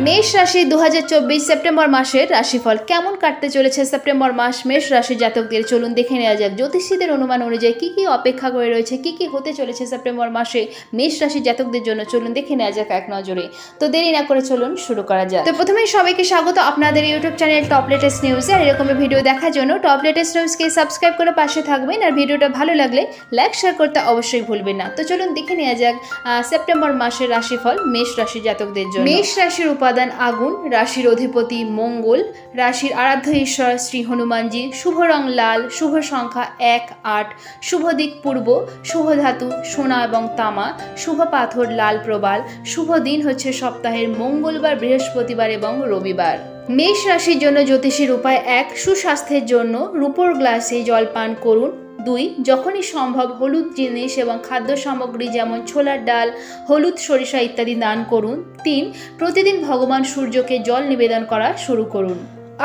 মেষ রাশি 2024 সেপ্টেম্বর মাসের রাশিফল কেমন কাটতে চলেছে সেপ্টেম্বর মাস মেষ রাশি জাতকদের চলুন দেখে নেওয়া যাক জ্যোতিষীদের অনুমান অনুযায়ী কি কি অপেক্ষা করে রয়েছে কি কি হতে চলেছে সেপ্টেম্বর মাসে মেষ রাশি জাতকদের জন্য চলুন দেখে নেওয়া যাক এক নজরে। তো দেরি না করে চলুন শুরু করা যাক। তো প্রথমেই সবাইকে স্বাগত আপনাদের ইউটিউব চ্যানেল টপ লেটেস্ট নিউজে। আর এরকমের ভিডিও দেখার জন্য টপ লেটেস্ট নিউজকে সাবস্ক্রাইব করে পাশে থাকবেন আর ভিডিওটা ভালো লাগলে লাইক শেয়ার করতে অবশ্যই ভুলবেন না। তো চলুন দেখে নেওয়া যাক সেপ্টেম্বর মাসের রাশিফল মেষ রাশি জাতকদের জন্য। মেষ রাশির উপাদান আগুন, রাশির অধিপতি মঙ্গল, রাশির আরাধ্য ঈশ্বর শ্রী হনুমানজি, শুভ রং লাল, শুভ সংখ্যা 1, 8, শুভ দিক পূর্ব, শুভ ধাতু সোনা এবং তামা, শুভ পাথর লাল প্রবাল, শুভ দিন হচ্ছে সপ্তাহের মঙ্গলবার, বৃহস্পতিবার এবং রবিবার। মেষ রাশির জন্য জ্যোতিষীর উপায় 1, সুস্বাস্থ্যের জন্য রূপোর গ্লাসে জল পান করুন। 2, যখনই সম্ভব হলুদ জিনিস এবং খাদ্য সামগ্রী যেমন ছোলার ডাল, হলুদ সরিষা ইত্যাদি দান করুন। 3, প্রতিদিন ভগবান সূর্যকে জল নিবেদন করা শুরু করুন।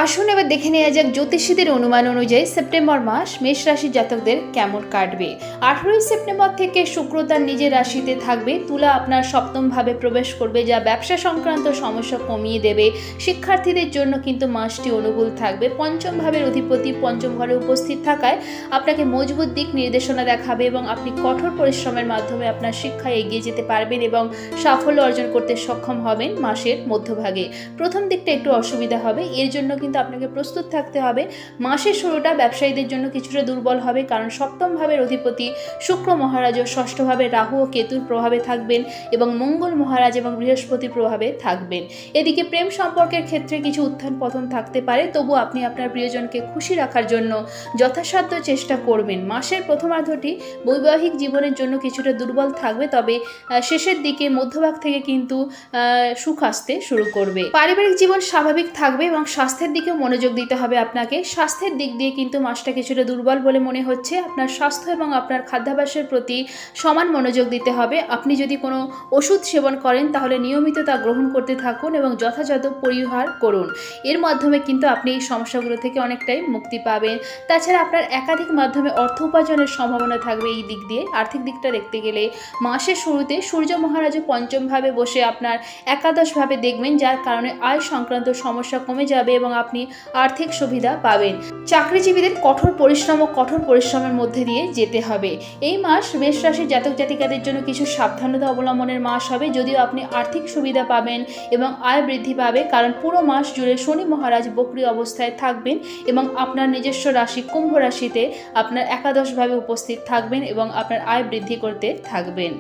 আসুন এবার দেখে নেওয়া যাক জ্যোতিষীদের অনুমান অনুযায়ী সেপ্টেম্বর মাস মেষ রাশির জাতকদের কেমন কাটবে। 18 সেপ্টেম্বর থেকে শুক্র তার নিজের রাশিতে থাকবে। তুলা আপনার সপ্তম ভাবে প্রবেশ করবে, যা ব্যবসা সংক্রান্ত সমস্যা কমিয়ে দেবে। শিক্ষার্থীদের জন্য কিন্তু মাসটি অনুকূল থাকবে। পঞ্চম ভাবের অধিপতি পঞ্চম ঘরে উপস্থিত থাকায় আপনাকে মজবুত দিক নির্দেশনা দেখাবে এবং আপনি কঠোর পরিশ্রমের মাধ্যমে আপনার শিক্ষায় এগিয়ে যেতে পারবেন এবং সাফল্য অর্জন করতে সক্ষম হবেন। মাসের মধ্যভাগে প্রথম দিকটা একটু অসুবিধা হবে, এর জন্য কিন্তু আপনাকে প্রস্তুত থাকতে হবে। মাসের শুরুটা ব্যবসায়ীদের জন্য কিছুটা দুর্বল হবে, কারণ সপ্তম ভাবের অধিপতি শুক্র মহারাজ ও ষষ্ঠ ভাবে রাহু ও কেতুর প্রভাবে থাকবেন এবং মঙ্গল মহারাজ এবং বৃহস্পতির প্রভাবে থাকবেন। এদিকে প্রেম সম্পর্কের ক্ষেত্রে কিছু উত্থান পতন থাকতে পারে, তবু আপনি আপনার প্রিয়জনকে খুশি রাখার জন্য যথাসাধ্য চেষ্টা করবেন। মাসের প্রথমার্ধটি বৈবাহিক জীবনের জন্য কিছুটা দুর্বল থাকবে, তবে শেষের দিকে মধ্যভাগ থেকে কিন্তু সুখ আসতে শুরু করবে। পারিবারিক জীবন স্বাভাবিক থাকবে এবং স্বাস্থ্যের দিকেও মনোযোগ দিতে হবে আপনাকে। স্বাস্থ্যের দিক দিয়ে কিন্তু মাসটা কিছুটা দুর্বল বলে মনে হচ্ছে। আপনার স্বাস্থ্য এবং আপনার খাদ্যাভ্যাসের প্রতি সমান মনোযোগ দিতে হবে। আপনি যদি কোনো ওষুধ সেবন করেন তাহলে নিয়মিত তা গ্রহণ করতে থাকুন এবং যথাযথ পরিহার করুন। এর মাধ্যমে কিন্তু আপনি এই সমস্যাগুলো থেকে অনেকটাই মুক্তি পাবেন। তাছাড়া আপনার একাধিক মাধ্যমে অর্থ উপার্জনের সম্ভাবনা থাকবে। এই দিক দিয়ে আর্থিক দিকটা দেখতে গেলে মাসের শুরুতে সূর্য মহারাজও পঞ্চম ভাবে বসে আপনার একাদশ ভাবে দেখবেন, যার কারণে আয় সংক্রান্ত সমস্যা কমে যাবে এবং আপনি আর্থিক সুবিধা পাবেন। চাকরিজীবীদের কঠোর পরিশ্রম ও কঠোর পরিশ্রমের মধ্যে দিয়ে যেতে হবে। এই মাস মেষ রাশির জাতক জাতিকাদের জন্য কিছু সাবধানতা অবলম্বনের মাস হবে, যদিও আপনি আর্থিক সুবিধা পাবেন এবং আয় বৃদ্ধি পাবে, কারণ পুরো মাস জুড়ে শনি মহারাজ বক্রী অবস্থায় থাকবেন এবং আপনার নিজস্ব রাশি কুম্ভ রাশিতে আপনার একাদশ ভাবে উপস্থিত থাকবেন এবং আপনার আয় বৃদ্ধি করতে থাকবেন।